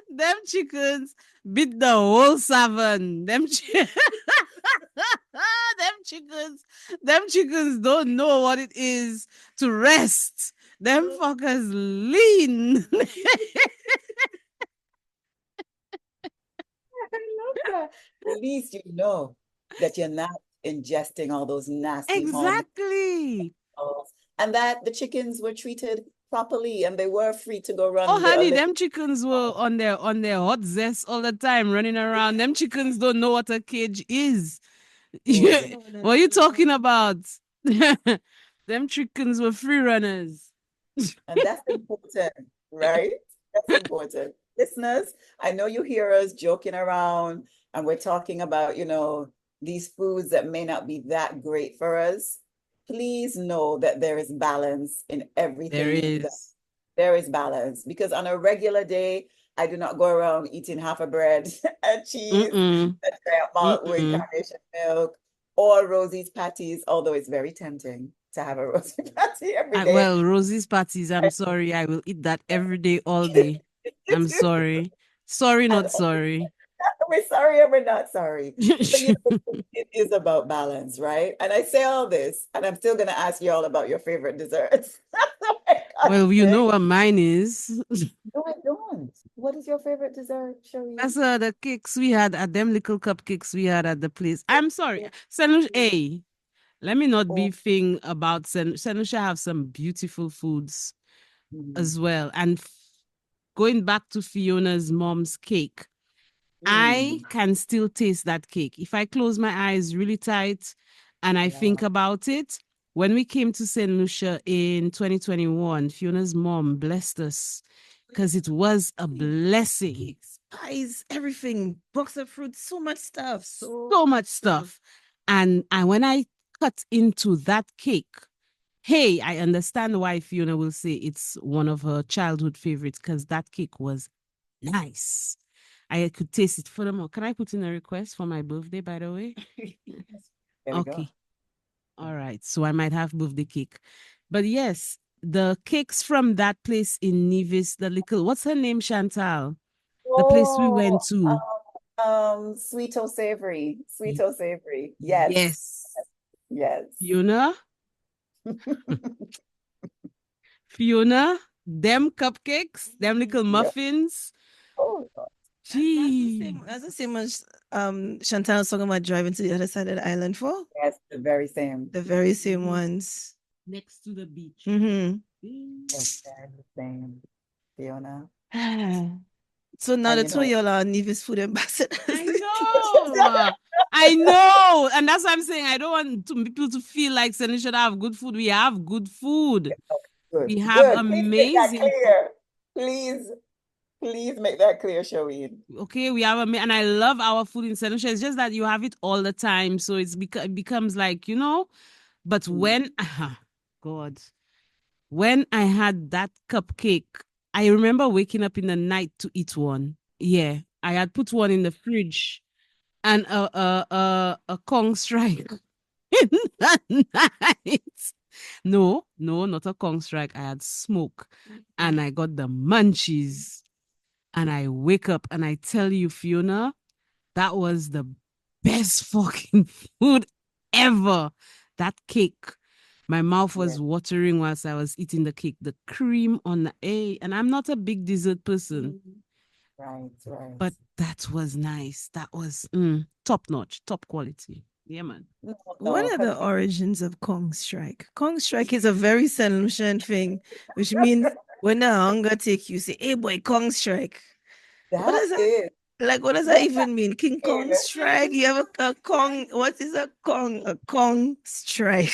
Them chickens beat the whole savannah. Them chickens don't know what it is to rest. Them fuckers lean. I love that. At least you know that you're not ingesting all those nasty hormones. Exactly. And that the chickens were treated properly and they were free to go run. Oh, their honey, little- them chickens were on their hot zest all the time, running around. Them chickens don't know what a cage is. What are you talking about? Them chickens were free runners. And that's important, right? That's important. Listeners, I know you hear us joking around and we're talking about, these foods that may not be that great for us. Please know that there is balance in everything. There is. There is balance because on a regular day, I do not go around eating half a bread and cheese and shrimp malt with carnation milk or Rosie's patties, although it's very tempting to have a Rosie patty every day. Well, Rosie's patties, I'm sorry. I will eat that every day, all day. I'm sorry. Sorry, not sorry. We're sorry and we're not sorry. But it is about balance, right? And I say all this, and I'm still going to ask you all about your favorite desserts. Well, you know what mine is. No, I don't. What is your favorite dessert, Sherween? That's the cakes we had at them little cupcakes we had at the place. I'm sorry. Saint Lucia, hey, let me not be thing about Saint Lucia have some beautiful foods as well. And going back to Fiona's mom's cake, I can still taste that cake. If I close my eyes really tight and I think about it, when we came to Saint Lucia in 2021, Fiona's mom blessed us because it was a blessing. Pies, everything, box of fruit, so much stuff. So much stuff. And when I cut into that cake, hey, I understand why Fiona will say it's one of her childhood favorites because that cake was nice. I could taste it. Furthermore, can I put in a request for my birthday, by the way? Okay. All right. So I might have birthday cake. But yes, the cakes from that place in Nevis, what's her name, Chantal? The place we went to. Sweet or savory. Sweet or savory. Yes. Yes. Fiona, them cupcakes, them little muffins. Oh, gee. That's the same as Chantal was talking about driving to the other side of the island for. Yes, the very same. The very same ones. Next to the beach. Yes, they're the same. Fiona. So now And the you two of know, y'all are Nevis food ambassadors. I know. And that's why I'm saying I don't want people to feel like Saint Lucia have good food. We have good food. good, We have good. Please make that amazing food. clear. Please make that clear, Sherween. Okay, we have and I love our food in Saint Lucia. It's just that you have it all the time. So it becomes like, but when, God, when I had that cupcake, I remember waking up in the night to eat one. Yeah, I had put one in the fridge and a Kong strike in the night. No, not a Kong strike. I had smoke and I got the munchies. And I wake up and I tell you, Fiona, that was the best fucking food ever. That cake. My mouth was Yeah. watering whilst I was eating the cake. The cream on the A. And I'm not a big dessert person, Right. but that was nice. That was top notch, top quality. Yeah, man. What are the origins of Kong strike? Kong strike is a very Saint Lucian thing, which means when the hunger take you, say, "Hey boy, Kong strike." What does that? is. Like, what does that even mean? King Kong strike? You have a Kong? What is a Kong? A Kong strike?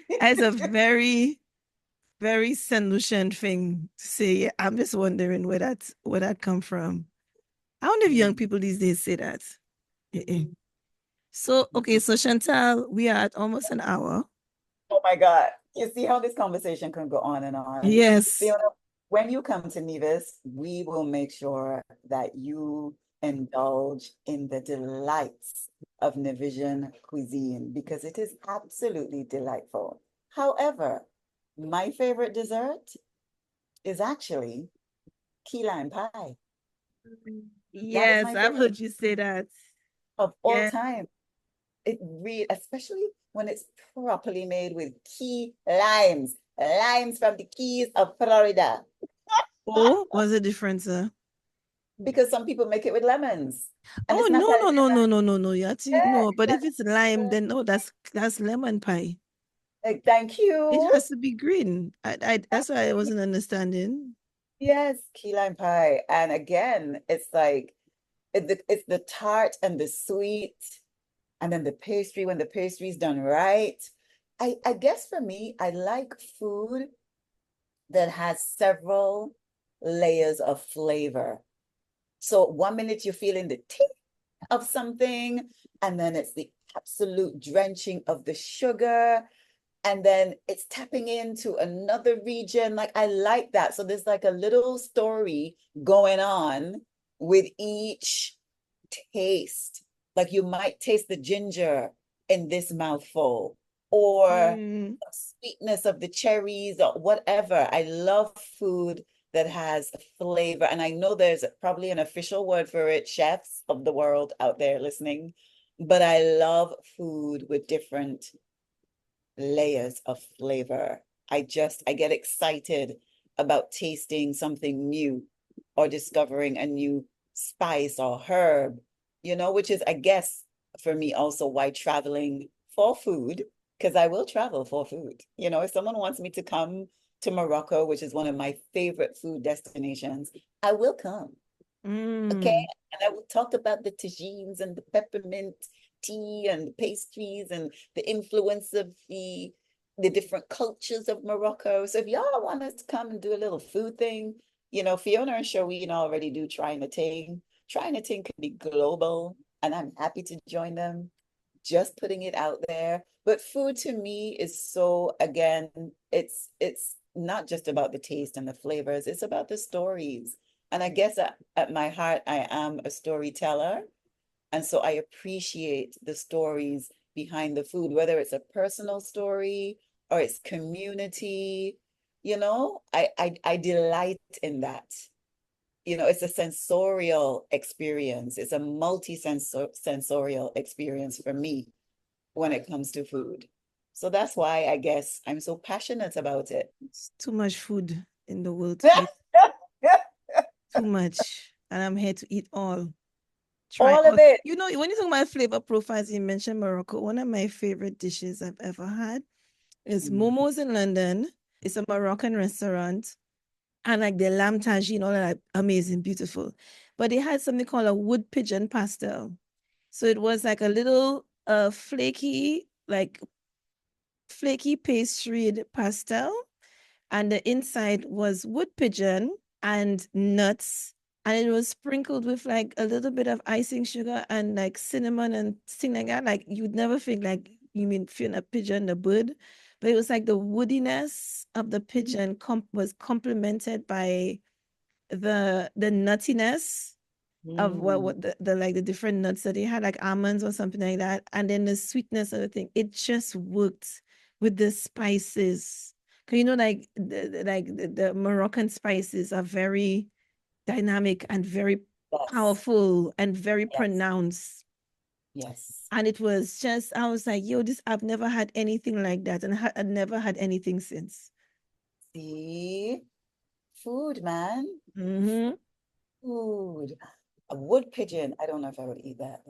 It's a very, very Saint Lucian thing to say. I'm just wondering where that come from. I wonder if young people these days say that. So, okay, so Chantal, we are at almost an hour. Oh my God. You see how this conversation can go on and on. Yes. Fiona, when you come to Nevis, we will make sure that you indulge in the delights of Nevisian cuisine because it is absolutely delightful. However, my favorite dessert is actually key lime pie. Yes, my I've favorite heard you say that. of all Yeah. time. It really, especially when it's properly made with key limes from the Keys of Florida. Oh, what's the difference, sir? Because some people make it with lemons. And Oh, it's not that no. You actually no, but if it's lime, then no, that's lemon pie. Thank It you. has to be green. I that's why I wasn't understanding. Yes, key lime pie. And again, it's like it's the tart and the sweet, and then the pastry when the pastry's done right. I guess for me, I like food that has several layers of flavor. So 1 minute you're feeling the taste of something, and then it's the absolute drenching of the sugar, and then it's tapping into another region. Like I like that. So there's like a little story going on with each taste. Like you might taste the ginger in this mouthful, or the sweetness of the cherries or whatever. I love food that has flavor. And I know there's probably an official word for it, chefs of the world out there listening, but I love food with different layers of flavor. I get excited about tasting something new or discovering a new spice or herb, which is, I guess, for me also why traveling for food, because I will travel for food. If someone wants me to come to Morocco, which is one of my favorite food destinations, I will come. Okay. And I will talk about the tagines and the peppermint tea and the pastries and the influence of the different cultures of Morocco. So if y'all want us to come and do a little food thing, Fiona and Sherween already do trying a thing. Trying a thing can be global, and I'm happy to join them. Just putting it out there. But food to me is so, again, it's not just about the taste and the flavors, it's about the stories. And I guess at my heart, I am a storyteller. And so I appreciate the stories behind the food, whether it's a personal story or it's community, I delight in that. It's a sensorial experience. It's a multi-sensorial experience for me when it comes to food. So that's why I guess I'm so passionate about it. It's too much food in the world to eat. Too much. And I'm here to eat all. All of it. When you talk about flavor profiles, you mentioned Morocco. One of my favorite dishes I've ever had is momos in London. It's a Moroccan restaurant. and like the lamb tagine, all that amazing, beautiful. But they had something called a wood pigeon pastel. So it was like a little flaky pastry pastel, and the inside was wood pigeon and nuts, and it was sprinkled with like a little bit of icing sugar and like cinnamon and thing like that. Like you'd never think like you mean feeling a pigeon, the bird, but it was like the woodiness of the pigeon was complemented by the nuttiness of what the like the different nuts that they had, like almonds or something like that, and then the sweetness of the thing. It just worked with the spices. Cause you know, like the Moroccan spices are very dynamic and very powerful and very pronounced. Yes. And it was just, I was like, yo, I've never had anything like that, and I've never had anything since. See, food, man. Mm-hmm. Food. A wood pigeon. I don't know if I would eat that,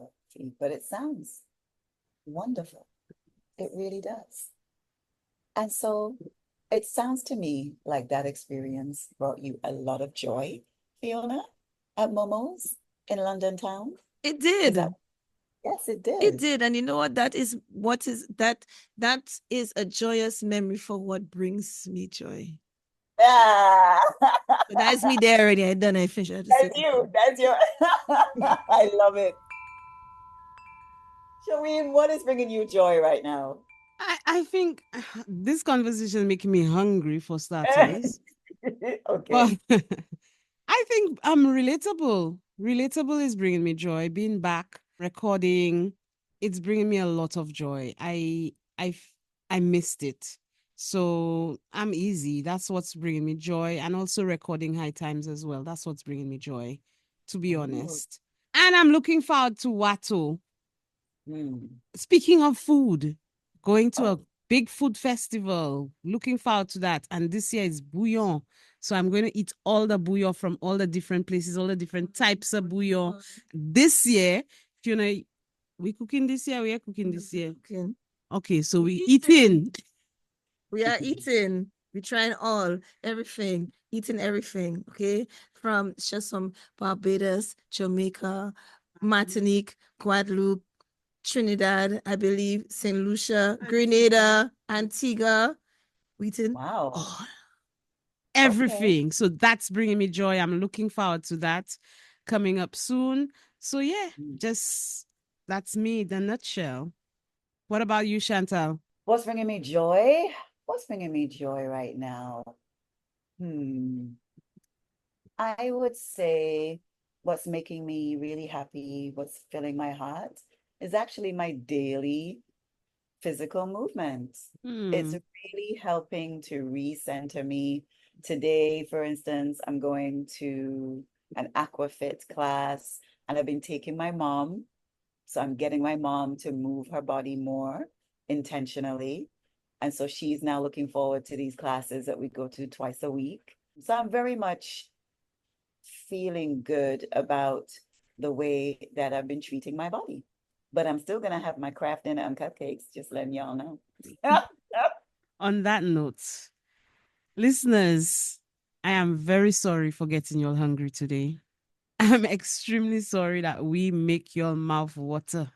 but it sounds wonderful. It really does. And so it sounds to me like that experience brought you a lot of joy, Fiona, at Momo's in London town. It did. Yes, it did. It did. And you know what? That is a joyous memory for what brings me joy. Ah. That's me there already. I done. I finished. That's you. That's your. I love it. Sherween, what is bringing you joy right now? I think this conversation is making me hungry for starters. Okay. But I think I'm relatable. Relatable is bringing me joy. Being back, recording, it's bringing me a lot of joy. I missed it. So I'm easy. That's what's bringing me joy. And also recording high times as well. That's what's bringing me joy, to be honest. And I'm looking forward to WATO. Speaking of food, going to a big food festival, looking forward to that. And this year is bouillon. So I'm going to eat all the bouillon from all the different places, all the different types of bouillon. This year, Fiona, we cooking this year? We are cooking this year. Okay, so we eating. We are eating. We're trying everything, eating everything. Okay, from Barbados, Jamaica, Martinique, Guadeloupe, Trinidad, I believe, Saint Lucia, Grenada, Antigua. We eating. Wow. Everything. Okay. So that's bringing me joy. I'm looking forward to that coming up soon. So yeah, just that's me in a nutshell. What about you, Chantal? What's bringing me joy? What's bringing me joy right now? I would say what's making me really happy, what's filling my heart is actually my daily physical movement. It's really helping to recenter me. Today, for instance, I'm going to an aquafit class, and I've been taking my mom. So I'm getting my mom to move her body more intentionally. And so she's now looking forward to these classes that we go to twice a week. So I'm very much feeling good about the way that I've been treating my body. But I'm still going to have my craft dinner and cupcakes, just letting y'all know. On that note, listeners, I am very sorry for getting you all hungry today. I'm extremely sorry that we make your mouth water,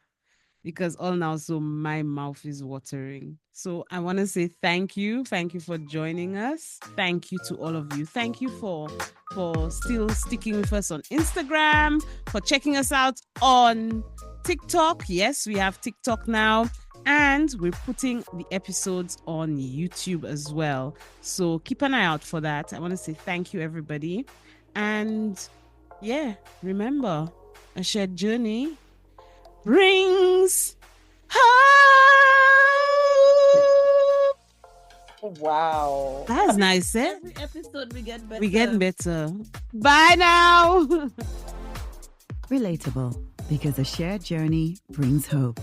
because all now, so my mouth is watering. So I want to say thank you. Thank you for joining us. Thank you to all of you. Thank you for still sticking with us on Instagram, for checking us out on TikTok. Yes, we have TikTok now. And we're putting the episodes on YouTube as well. So keep an eye out for that. I want to say thank you, everybody. And yeah, remember, a shared journey brings hope. Wow. That was nice, eh? Every episode we get better. We get better. Bye now. Relatable, because a shared journey brings hope.